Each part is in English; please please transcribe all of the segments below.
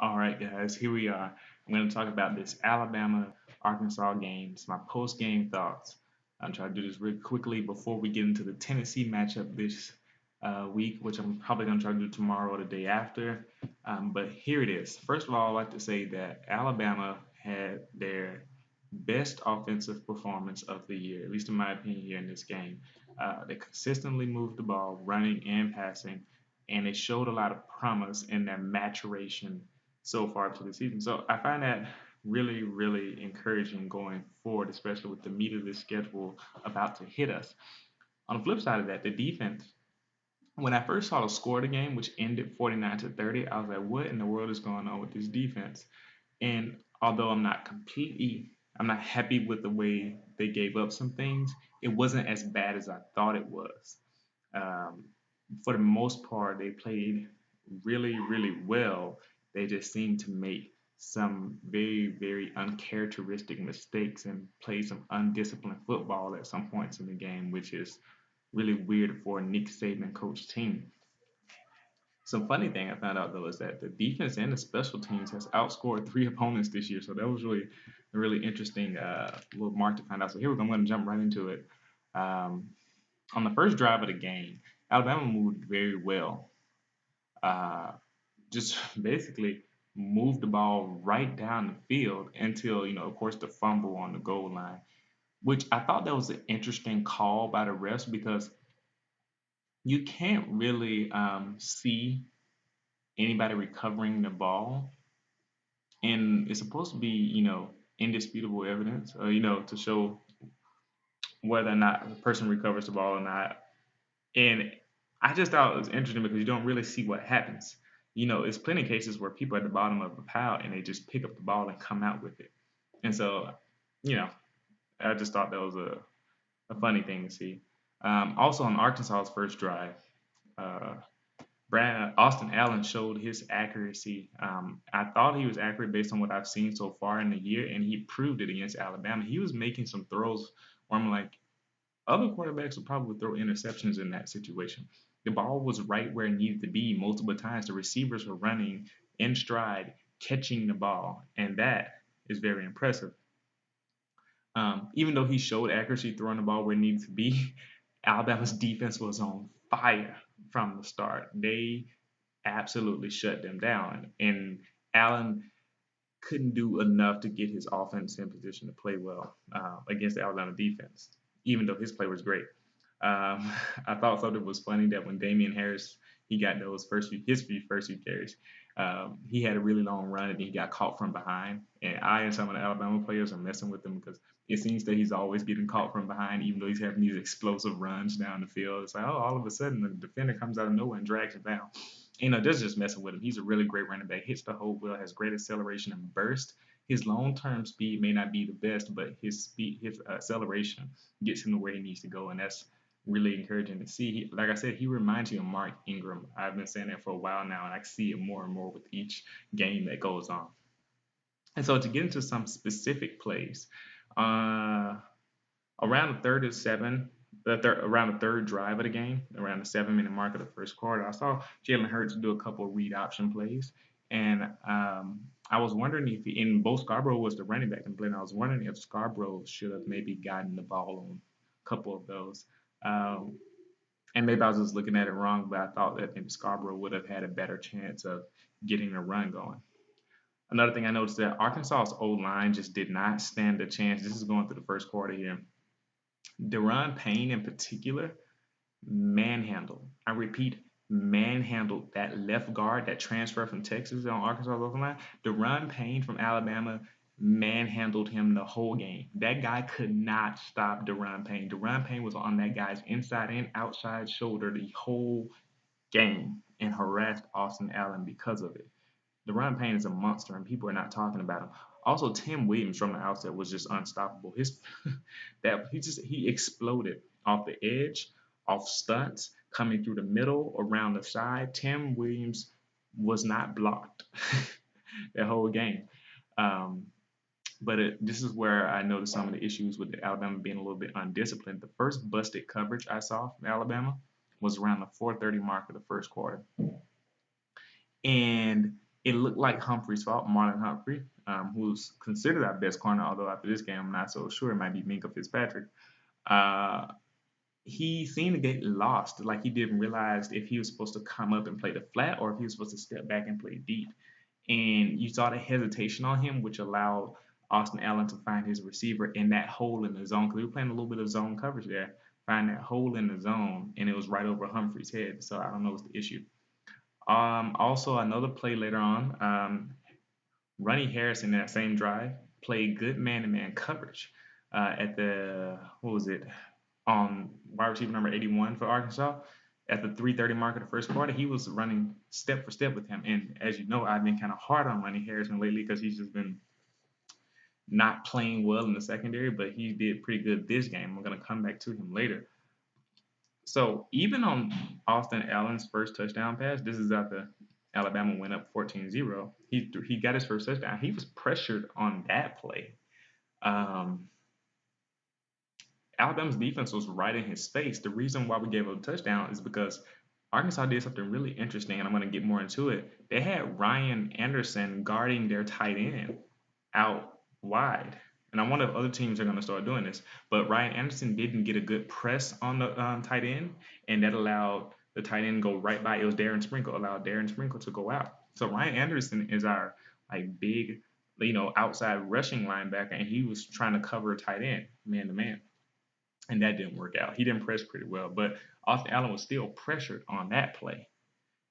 All right, guys, here we are. I'm going to talk about this Alabama Arkansas game. It's my post game thoughts. I'm trying to do this really quickly before we get into the Tennessee matchup this week, which I'm probably going to try to do tomorrow or the day after. But here it is. First of all, I'd like to say that Alabama had their best offensive performance of the year, at least in my opinion, here in this game. They consistently moved the ball, running and passing, and it showed a lot of promise in their maturation so far to the season. So I find that really, really encouraging going forward, especially with the meat of the schedule about to hit us. On the flip side of that, the defense. When I first saw the score of the game, which ended 49-30, I was like, what in the world is going on with this defense? And although I'm not happy with the way they gave up some things, it wasn't as bad as I thought it was. Um, for the most part, they played really, really well. They just seemed to make some very, very uncharacteristic mistakes and play some undisciplined football at some points in the game, which is really weird for a Nick Saban coach team. Some funny thing I found out though is that the defense and the special teams has outscored three opponents this year, so that was really a really interesting little mark to find out. So here we go. I'm going to jump right into it. Um, on the first drive of the game, Alabama moved very well. Uh, just basically moved the ball right down the field until, of course, the fumble on the goal line, which I thought that was an interesting call by the refs because you can't really see anybody recovering the ball. And it's supposed to be, indisputable evidence, to show whether or not the person recovers the ball or not. And I just thought it was interesting because you don't really see what happens. It's plenty of cases where people are at the bottom of a pile and they just pick up the ball and come out with it. And so, you know, I just thought that was a funny thing to see. Also on Arkansas's first drive, uh, Austin Allen showed his accuracy. I thought he was accurate based on what I've seen so far in the year, and he proved it against Alabama. He was making some throws where I'm like, other quarterbacks would probably throw interceptions in that situation. The ball was right where it needed to be multiple times. The receivers were running in stride, catching the ball, and that is very impressive. Even though he showed accuracy throwing the ball where it needed to be, Alabama's defense was on fire from the start. They absolutely shut them down, and Allen couldn't do enough to get his offense in position to play well against the Alabama defense, even though his play was great. Um, I thought something was funny that when Damian Harris he got those first few carries, he had a really long run and he got caught from behind. And I and some of the Alabama players are messing with him because it seems that he's always getting caught from behind, even though he's having these explosive runs down the field. It's like, oh, all of a sudden the defender comes out of nowhere and drags him down. This is just messing with him. He's a really great running back. Hits the hole well, has great acceleration and burst. His long-term speed may not be the best, but his acceleration gets him to where he needs to go, and that's really encouraging to see. Like I said, he reminds me of Mark Ingram. I've been saying that for a while now, and I see it more and more with each game that goes on. And so to get into some specific plays, uh, around the third and seven, around the third drive of the game, around the 7 minute mark of the first quarter, I saw Jalen Hurts do a couple of read option plays, and I was wondering if in both Scarborough was the running back in play, and I was wondering if Scarborough should have maybe gotten the ball on a couple of those. Um, and maybe I was just looking at it wrong, but I thought that maybe Scarborough would have had a better chance of getting a run going. Another thing I noticed that Arkansas's old line just did not stand a chance. This is going through the first quarter here. Deron Payne in particular manhandled. I repeat, manhandled that left guard that transferred from Texas on Arkansas offensive line. Deron Payne from Alabama manhandled him the whole game. That guy could not stop Deron Payne. Deron Payne was on that guy's inside and outside shoulder the whole game and harassed Austin Allen because of it. Deron Payne is a monster, and people are not talking about him. Also, Tim Williams from the outset was just unstoppable. His that he exploded off the edge, off stunts, coming through the middle, around the side. Tim Williams was not blocked that whole game. Um, but this is where I noticed some of the issues with Alabama being a little bit undisciplined. The first busted coverage I saw from Alabama was around the 4:30 mark of the first quarter, and It looked like Humphrey's fault, Marlon Humphrey, who's considered our best corner, although after this game I'm not so sure. It might be Minka Fitzpatrick. Uh, he seemed to get lost, like he didn't realize if he was supposed to come up and play the flat or if he was supposed to step back and play deep. And you saw the hesitation on him, which allowed Austin Allen to find his receiver in that hole in the zone because we were playing a little bit of zone coverage there. Find that hole in the zone, and it was right over Humphrey's head. So I don't know what's the issue. Also, another play later on, Ronnie Harrison in that same drive played good man-to-man coverage at the what was it on wide receiver number 81 for Arkansas. At the 3:30 mark of the first quarter, he was running step for step with him. And as you know, I've been kind of hard on Ronnie Harrison lately because he's just been not playing well in the secondary, but he did pretty good this game. I'm going to come back to him later. So even on Austin Allen's first touchdown pass, this is after Alabama went up 14-0. He got his first touchdown. He was pressured on that play. Um, Alabama's defense was right in his face. The reason why we gave up a touchdown is because Arkansas did something really interesting, and I'm going to get more into it. They had Ryan Anderson guarding their tight end out wide. And I wonder if other teams are going to start doing this. But Ryan Anderson didn't get a good press on the tight end, and that allowed the tight end to go right by. It was Darren Sprinkle, allowed Darren Sprinkle to go out. So Ryan Anderson is our like big, outside rushing linebacker, and he was trying to cover a tight end man to man, and that didn't work out. He didn't press pretty well, but Austin Allen was still pressured on that play.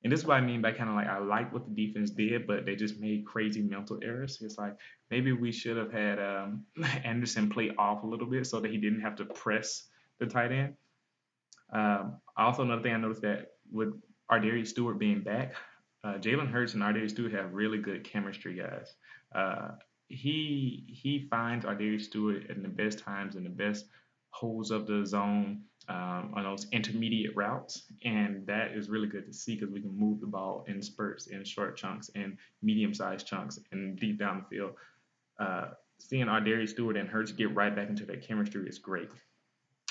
And this is what I mean by kind of like I like what the defense did, but they just made crazy mental errors. It's like maybe we should have had Anderson play off a little bit so that he didn't have to press the tight end. Also, another thing I noticed that with Ardarius Stewart being back, Jalen Hurts and Ardarius Stewart have really good chemistry, guys. Uh, he finds Ardarius Stewart in the best times and the best holes of the zone on those intermediate routes, and that is really good to see because we can move the ball in spurts, in short chunks, and medium-sized chunks, and deep down the field. Seeing Ardarius Stewart and Hurts get right back into that chemistry is great.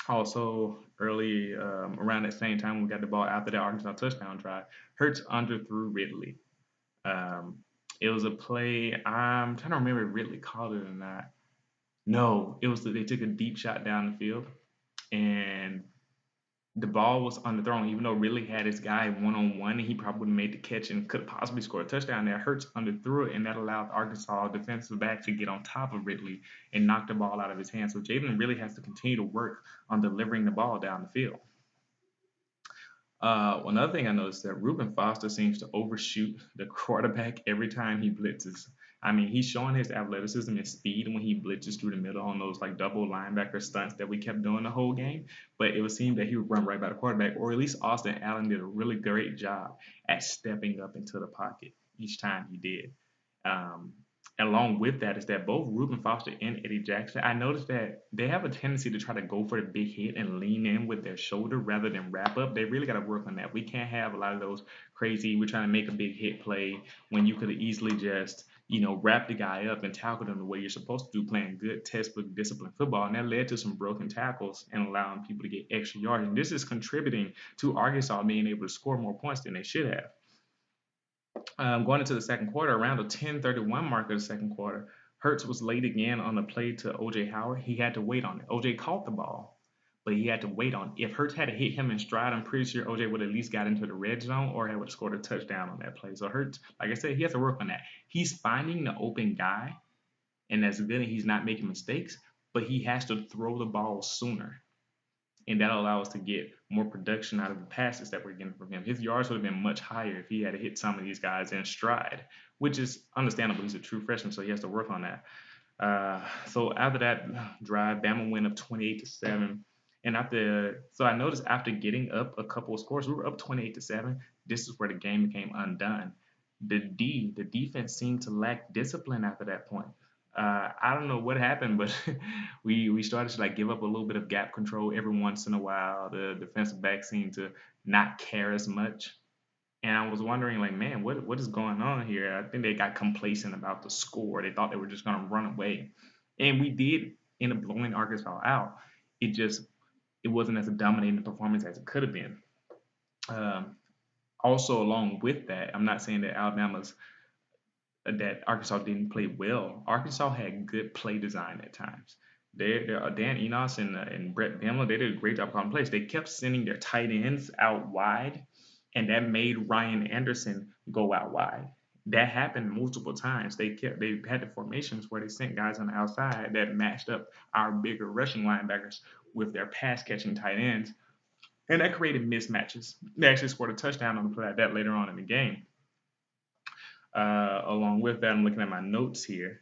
Also, early around that same time, we got the ball after that Arkansas touchdown drive. Hurts underthrew Ridley. Um, it was a play. I'm trying to remember if Ridley called it or not. No, it was they took a deep shot down the field, and the ball was underthrown, even though Ridley had his guy one on one, and he probably would have made the catch and could have possibly scored a touchdown there. Hurts underthrew it, and that allowed Arkansas defensive back to get on top of Ridley and knock the ball out of his hands. So Jalen really has to continue to work on delivering the ball down the field. Another thing I noticed that Reuben Foster seems to overshoot the quarterback every time he blitzes. I mean, he's showing his athleticism and speed when he blitzes through the middle on those like double linebacker stunts that we kept doing the whole game. But it would seem that he would run right by the quarterback, or at least Austin Allen did a really great job at stepping up into the pocket each time he did. Um, Along with that is that both Reuben Foster and Eddie Jackson, I noticed that they have a tendency to try to go for the big hit and lean in with their shoulder rather than wrap up. They really got to work on that. We can't have a lot of those crazy, we're trying to make a big hit play when you could have easily just, wrap the guy up and tackle them the way you're supposed to do, playing good textbook disciplined football. And that led to some broken tackles and allowing people to get extra yards. And this is contributing to Arkansas being able to score more points than they should have. Going into the second quarter, around the 10:31 mark of the second quarter, Hurts was late again on the play to OJ Howard. He had to wait on it. OJ caught the ball, but he had to wait on it. If Hurts had to hit him in stride, I'm pretty sure OJ would at least got into the red zone or would have scored a touchdown on that play. So Hurts, like I said, he has to work on that. He's finding the open guy, and that's good, and he's not making mistakes, but he has to throw the ball sooner, and that'll allow us to get more production out of the passes that we're getting from him. His yards would have been much higher if he had to hit some of these guys in stride, which is understandable. He's a true freshman, so he has to work on that. So after that drive, Bama went up 28-7. And so I noticed after getting up a couple of scores, we were up 28-7. This is where the game became undone. The defense seemed to lack discipline after that point. I don't know what happened, but we started to like give up a little bit of gap control every once in a while. The defensive back seemed to not care as much, and I was wondering like, man, what is going on here? I think they got complacent about the score. They thought they were just gonna run away, and we did end up blowing Arkansas out. It wasn't as a dominating performance as it could have been. Um, Also, along with that, I'm not saying that Alabama's that Arkansas didn't play well. Arkansas had good play design at times. Dan Enos and Brett Bamler, they did a great job calling plays. They kept sending their tight ends out wide, and that made Ryan Anderson go out wide. That happened multiple times. They had the formations where they sent guys on the outside that matched up our bigger rushing linebackers with their pass catching tight ends, and that created mismatches. They actually scored a touchdown on the play like that later on in the game. Along with that, I'm looking at my notes here.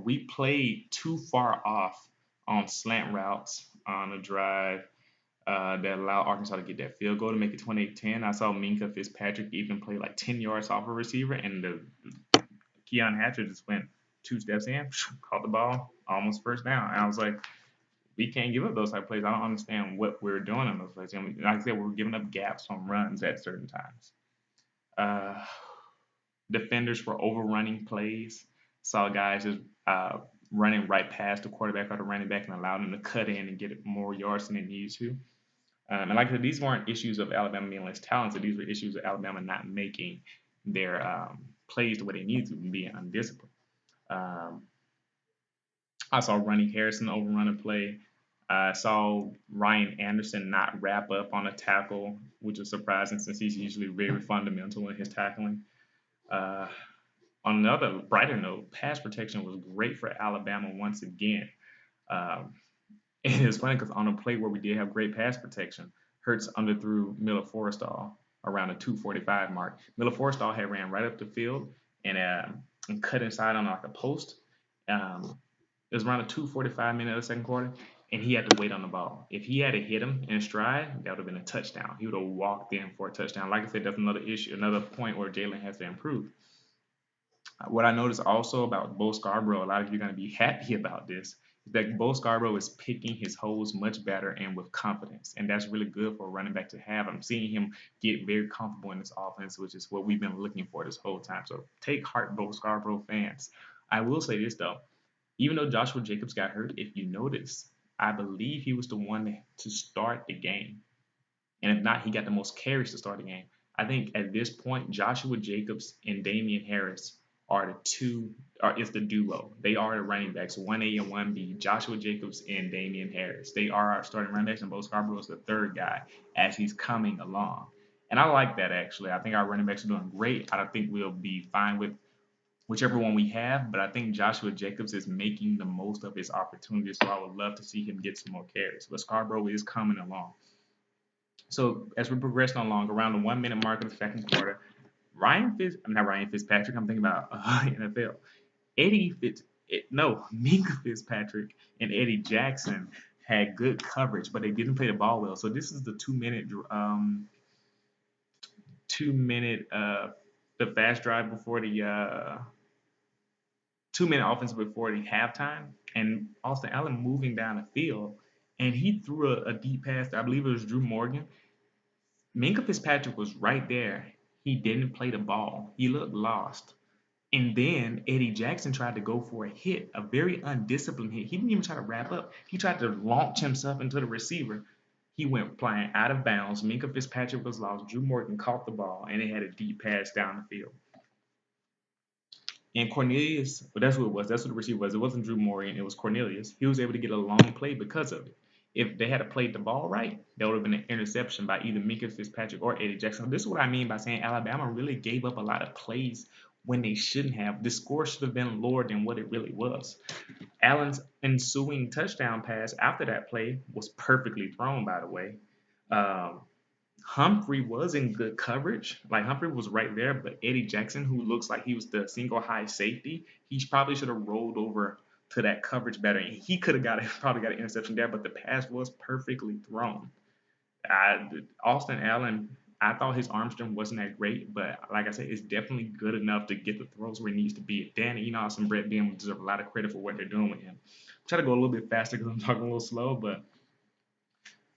We played too far off on slant routes on a drive that allowed Arkansas to get that field goal to make it 28-10. I saw Minka Fitzpatrick even play like 10 yards off a receiver, and the Keon Hatcher just went 2 steps in, caught the ball, almost first down. And I was like, we can't give up those type of plays. I don't understand what we're doing on those plays. And like I said, we're giving up gaps on runs at certain times. Uh, Defenders were overrunning plays. Saw guys just running right past the quarterback or the running back and allowed them to cut in and get more yards than they needed to. And like I said, these weren't issues of Alabama being less talented. These were issues of Alabama not making their plays the way they needed to and being undisciplined. Um, I saw Ronnie Harrison overrun a play. I saw Ryan Anderson not wrap up on a tackle, which is surprising since he's usually very fundamental in his tackling. Uh, on another brighter note, pass protection was great for Alabama once again. Um, and it's funny because on a play where we did have great pass protection, Hurts underthrew Miller Forrestall around the 245 mark. Miller Forrestall had ran right up the field and cut inside on like a post. It was around the 2:45 minute of the second quarter, and he had to wait on the ball. If he had to hit him in stride, that would have been a touchdown. He would have walked in for a touchdown. Like I said, that's another issue, another point where Jalen has to improve. What I noticed also about Bo Scarborough, a lot of you are going to be happy about this, is that Bo Scarborough is picking his holes much better and with confidence. And that's really good for a running back to have. I'm seeing him get very comfortable in this offense, which is what we've been looking for this whole time. So take heart, Bo Scarborough fans. I will say this, though. Even though Joshua Jacobs got hurt, if you notice, I believe he was the one to start the game. And if not, he got the most carries to start the game. I think at this point, Joshua Jacobs and Damian Harris are the two, are is the duo. They are the running backs, 1A and 1B. Joshua Jacobs and Damian Harris. They are our starting running backs, and Bo Scarborough is the third guy as he's coming along. And I like that actually. I think our running backs are doing great. I don't think we'll be fine with whichever one we have, but I think Joshua Jacobs is making the most of his opportunities. So I would love to see him get some more carries. But Scarborough is coming along. So as we're progressing along around the 1 minute mark of the second quarter, I'm not Ryan Fitzpatrick. I'm thinking about NFL. Eddie Fitz, no, Minka Fitzpatrick and Eddie Jackson had good coverage, but they didn't play the ball well. So this is the 2 minute, the fast drive before the 2 minute offense before the halftime, and Austin Allen moving down the field, and he threw a deep pass. I believe it was Drew Morgan. Minka Fitzpatrick was right there. He didn't play the ball. He looked lost. And then Eddie Jackson tried to go for a hit, a very undisciplined hit. He didn't even try to wrap up. He tried to launch himself into the receiver. He went flying out of bounds. Minka Fitzpatrick was lost. Drew Morgan caught the ball, and they had a deep pass down the field. And Cornelius, well, that's what it was. That's what the receiver was. It wasn't Drew Morgan. It was Cornelius. He was able to get a long play because of it. If they had played the ball right, that would have been an interception by either Minka Fitzpatrick or Eddie Jackson. This is what I mean by saying Alabama really gave up a lot of plays when they shouldn't have. The score should have been lower than what it really was. Allen's ensuing touchdown pass after that play was perfectly thrown, by the way. Um, Humphrey was in good coverage. Like Humphrey was right there, but Eddie Jackson, who looks like he was the single high safety, he probably should have rolled over to that coverage better. And he could have got probably got an interception there, but the pass was perfectly thrown. Austin Allen, I thought his arm strength wasn't that great, but like I said, it's definitely good enough to get the throws where he needs to be. Dan Enos and Brett Beam deserve a lot of credit for what they're doing with him. Try to go a little bit faster because I'm talking a little slow, but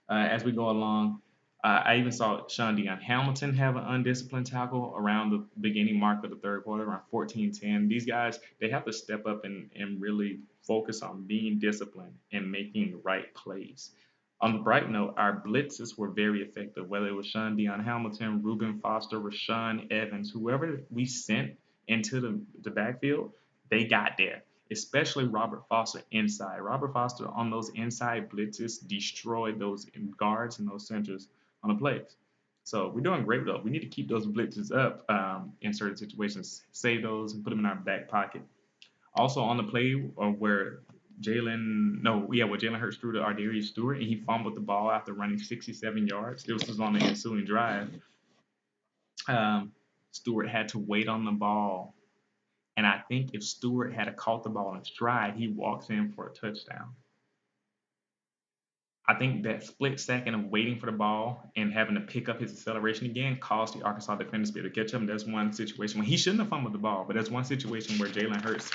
as we go along. I even saw Sean Dion Hamilton have an undisciplined tackle around the beginning mark of the third quarter, around 14-10. These guys, they have to step up and really focus on being disciplined and making the right plays. On the bright note, our blitzes were very effective, whether it was Sean Dion Hamilton, Reuben Foster, Rashawn Evans, whoever we sent, into the backfield, they got there. Especially Robert Foster inside. Robert Foster on those inside blitzes destroyed those guards and those centers on the plays. So we're doing great though. We need to keep those blitzes up in certain situations, save those and put them in our back pocket. Also on the play where where Jalen Hurts threw to Ardarius Stewart and he fumbled the ball after running 67 yards. This was on the ensuing drive. Stewart had to wait on the ball, and I think if Stewart had caught the ball in stride, he walks in for a touchdown. I think that split second of waiting for the ball and having to pick up his acceleration again caused the Arkansas defenders to be able to catch him. There's one situation where he shouldn't have fumbled the ball, but there's one situation where Jalen Hurts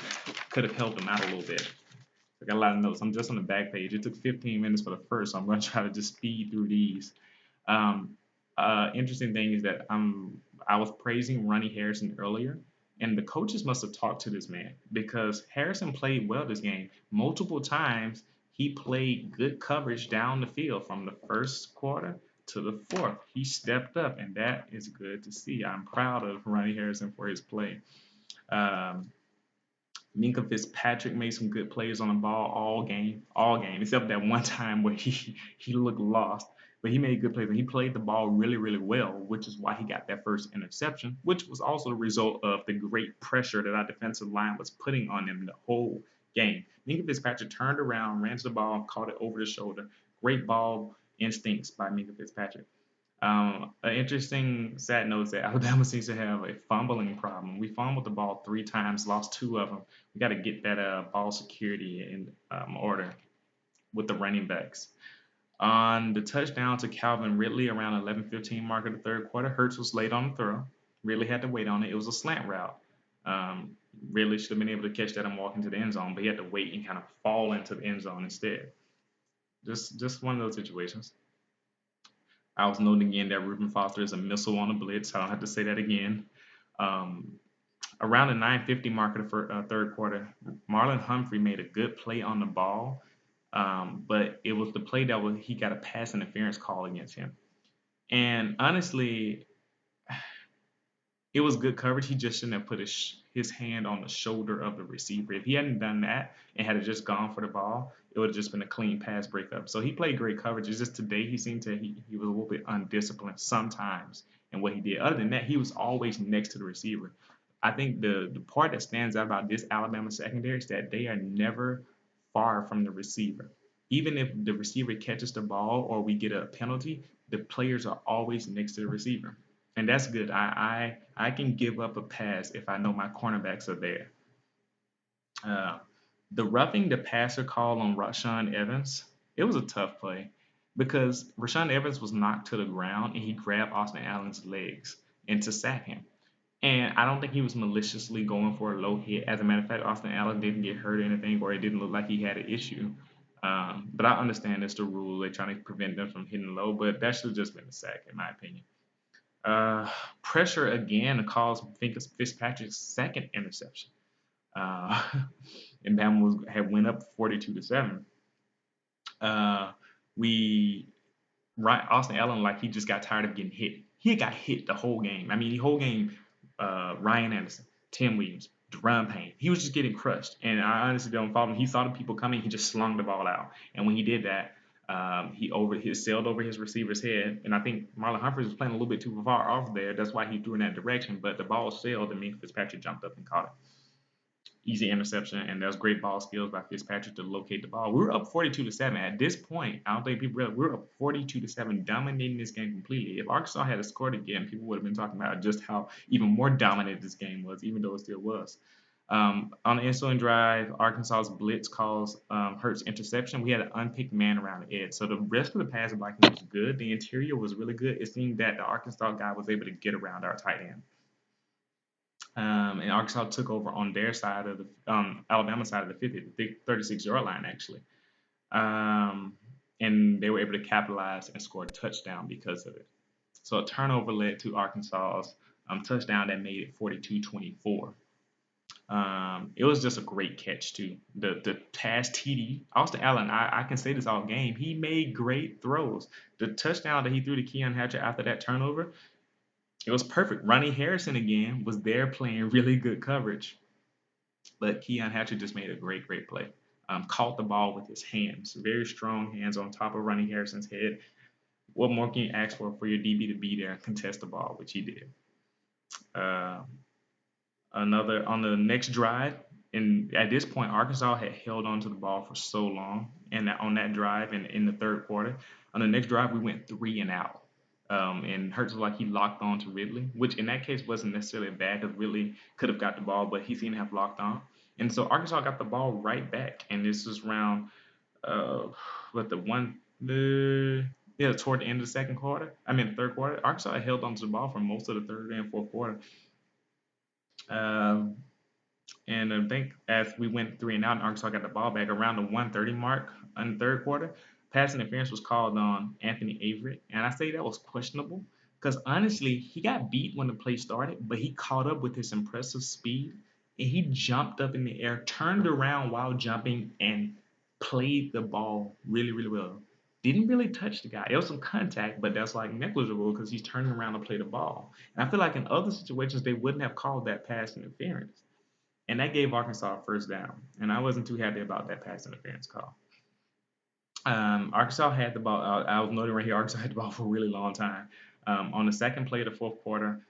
could have helped him out a little bit. I got a lot of notes. I'm just on the back page. It took 15 minutes for the first, so I'm going to try to just speed through these. Um, Interesting thing is that I was praising Ronnie Harrison earlier, and the coaches must have talked to this man because Harrison played well this game. Multiple times he played good coverage down the field from the first quarter to the fourth. He stepped up, and that is good to see. I'm proud of Ronnie Harrison for his play. Um, Minka Fitzpatrick made some good plays on the ball all game, except that one time where he looked lost. But he made good plays and he played the ball really, really well, which is why he got that first interception, which was also the result of the great pressure that our defensive line was putting on him the whole game. Minka Fitzpatrick turned around, ran to the ball, caught it over the shoulder. Great ball instincts by Minka Fitzpatrick. An interesting sad note is that Alabama seems to have a fumbling problem. We fumbled the ball 3 times, lost 2 of them. We got to get that ball security in order with the running backs. On the touchdown to Calvin Ridley around 11:15 mark of the third quarter, Hurts was late on the throw. Ridley had to wait on it. It was a slant route. Um, Ridley should have been able to catch that and walk into the end zone, but he had to wait and kind of fall into the end zone instead. Just one of those situations. I was noting again that Reuben Foster is a missile on a blitz. I don't have to say that again. Um, Around the 9:50 mark of the third quarter, Marlon Humphrey made a good play on the ball, but it was the play he got a pass interference call against him. And honestly, it was good coverage. He just shouldn't have put his hand on the shoulder of the receiver. If he hadn't done that and had just gone for the ball, it would have just been a clean pass breakup. So he played great coverage. It's just today he seemed to he was a little bit undisciplined sometimes in what he did. Other than that, he was always next to the receiver. I think the part that stands out about this Alabama secondary is that they are never far from the receiver. Even if the receiver catches the ball or we get a penalty, the players are always next to the receiver, and that's good. I can give up a pass if I know my cornerbacks are there. Uh, the roughing the passer call on Rashawn Evans, it was a tough play because Rashawn Evans was knocked to the ground and he grabbed Austin Allen's legs and to sack him. And I don't think he was maliciously going for a low hit. As a matter of fact, Austin Allen didn't get hurt or anything, or it didn't look like he had an issue. But I understand it's the rule. They're trying to prevent them from hitting low, but that should have just been a sack, in my opinion. Uh, Pressure again caused Fitzpatrick's second interception. Uh, and Bama had went up 42-7. Uh, we right Austin Allen like he just got tired of getting hit. He got hit the whole game. I mean, the whole game. Ryan Anderson, Tim Williams, Deron Payne. He was just getting crushed, and I honestly don't follow him. He saw the people coming. He just slung the ball out, and when he did that, he sailed over his receiver's head, and I think Marlon Humphreys was playing a little bit too far off there. That's why he threw in that direction. But the ball sailed, and Minka Fitzpatrick jumped up and caught it. Easy interception, and there's great ball skills by Fitzpatrick to locate the ball. We were up 42-7 at this point. I don't think people realize we were up 42-7, dominating this game completely. If Arkansas had scored again, people would have been talking about just how even more dominant this game was, even though it still was. On the ensuing drive, Arkansas's blitz caused Hurts interception. We had an unpicked man around the edge, so the rest of the pass blocking was good. The interior was really good. It seemed that the Arkansas guy was able to get around our tight end. And Arkansas took over on their side of the Alabama side of the 50, the 36-yard line actually, um, and they were able to capitalize and score a touchdown because of it. So a turnover led to Arkansas's touchdown that made it 42-24. It was just a great catch too. The pass TD Austin Allen. I can say this all game. He made great throws. The touchdown that he threw to Keon Hatcher after that turnover, It was perfect. Ronnie Harrison again was there playing really good coverage, but Keon Hatcher just made a great play. Caught the ball with his hands, very strong hands on top of Ronnie Harrison's head. What more can you ask for your DB to be there and contest the ball, which he did. Uh, Another on the next drive, and at this point, Arkansas had held on to the ball for so long, and on that drive in the third quarter, on the next drive we went 3 and out. And Hurts was like he locked on to Ridley, which in that case wasn't necessarily bad because Ridley could have got the ball, but he seemed to have locked on. And so Arkansas got the ball right back, and this was round what the yeah, toward the end of the second quarter. I mean, the third quarter. Arkansas had held onto the ball for most of the third and fourth quarter. Um, and I think as we went 3 and out and Arkansas got the ball back around the 1:30 mark in the third quarter, pass interference was called on Anthony Avery. And I say that was questionable because honestly, he got beat when the play started, but he caught up with his impressive speed and he jumped up in the air, turned around while jumping, and played the ball really well. Didn't really touch the guy. There was some contact, but that's like negligible because he's turning around to play the ball. And I feel like in other situations, they wouldn't have called that pass interference. And that gave Arkansas a first down. And I wasn't too happy about that pass interference call. Arkansas had the ball. I was noting right here, Arkansas had the ball for a really long time. On the second play of the fourth quarter,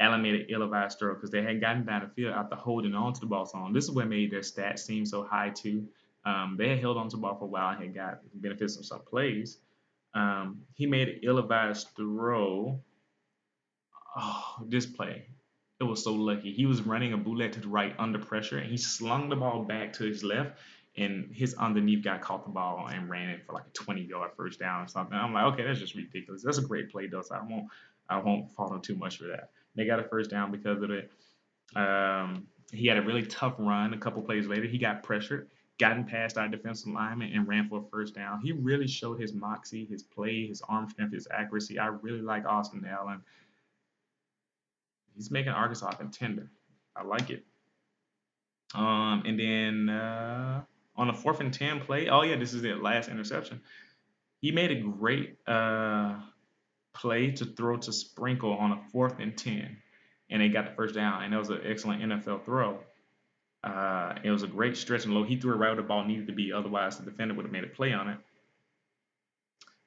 Allen made an ill-advised throw because they had gotten down the field after holding on to the ball so long. This is what made their stats seem so high too. They had held on to the ball for a while and had got benefits from some plays. He made an ill-advised throw. Oh, this play. It was so lucky. He was running a bootleg to the right under pressure, and he slung the ball back to his left, and his underneath guy caught the ball and ran it for like a 20-yard first down or something. I'm like, okay, that's just ridiculous. That's a great play though, so I won't fault him too much for that. They got a first down because of it. He had a really tough run. A couple plays later, he got pressured, gotten past our defensive lineman, and ran for a first down. He really showed his moxie, his play, his arm strength, his accuracy. I really like Austin Allen. He's making Arkansas a contender. I like it. And then on a 4th and 10 play, oh yeah, this is the last interception. He made a great play to throw to Sprinkle on a 4th and 10, and they got the first down. And that was an excellent NFL throw. It was a great stretch and low. He threw it right where the ball needed to be. Otherwise, the defender would have made a play on it.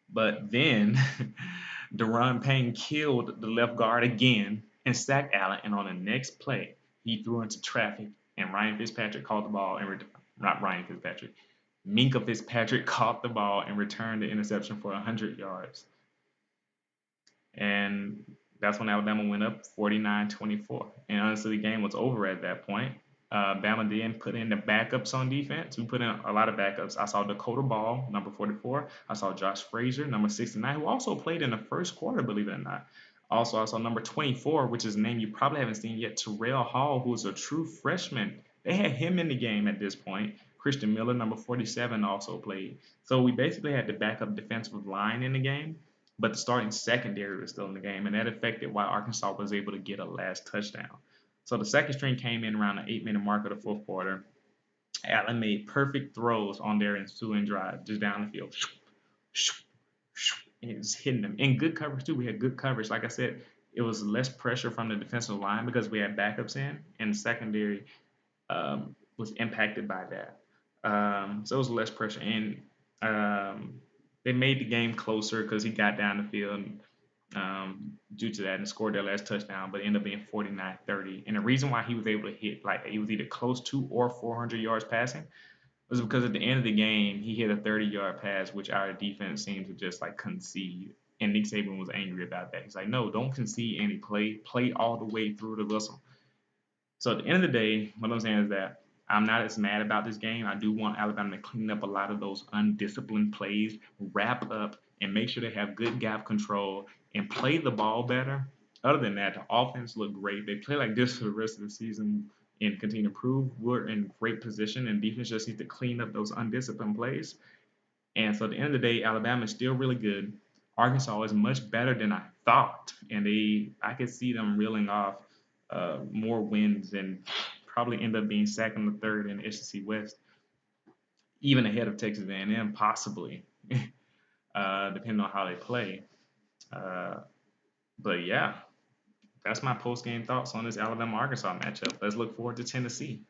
But then Deron Payne killed the left guard again and sacked Allen. And on the next play, he threw into traffic, and Ryan Fitzpatrick caught the ball and not Ryan Fitzpatrick. Minka Fitzpatrick caught the ball and returned the interception for 100 yards. And that's when Alabama went up 49-24. And honestly, the game was over at that point. Bama then put in the backups on defense. We put in a lot of backups. I saw Dakota Ball, number 44. I saw Josh Frazier, number 69, who also played in the first quarter, believe it or not. Also, I saw number 24, which is a name you probably haven't seen yet, Terrell Hall, who is a true freshman. They had him in the game at this point. Christian Miller, number 47, also played. So we basically had the backup defensive line in the game, but the starting secondary was still in the game, and that affected why Arkansas was able to get a last touchdown. So the second string came in around the 8-minute mark of the fourth quarter. Allen made perfect throws on their ensuing drive, just down the field. And it was hitting them. In good coverage, too. We had good coverage. Like I said, it was less pressure from the defensive line because we had backups in, and the secondary was impacted by that. So it was less pressure. And they made the game closer because he got down the field due to that and scored their last touchdown, but it ended up being 49-30. And the reason why he was able to hit, like, he was either close to or 400 yards passing was because at the end of the game, he hit a 30-yard pass, which our defense seemed to just, like, concede. And Nick Saban was angry about that. He's like, no, don't concede any play all the way through the whistle. So at the end of the day, what I'm saying is that I'm not as mad about this game. I do want Alabama to clean up a lot of those undisciplined plays, wrap up, and make sure they have good gap control and play the ball better. Other than that, the offense looked great. They play like this for the rest of the season and continue to improve. We're in great position, and defense just needs to clean up those undisciplined plays. And so at the end of the day, Alabama is still really good. Arkansas is much better than I thought, and I could see them reeling off more wins and probably end up being second or third in the SEC West, even ahead of Texas A&M, possibly, depending on how they play. But yeah, that's my post game thoughts on this Alabama Arkansas matchup. Let's look forward to Tennessee.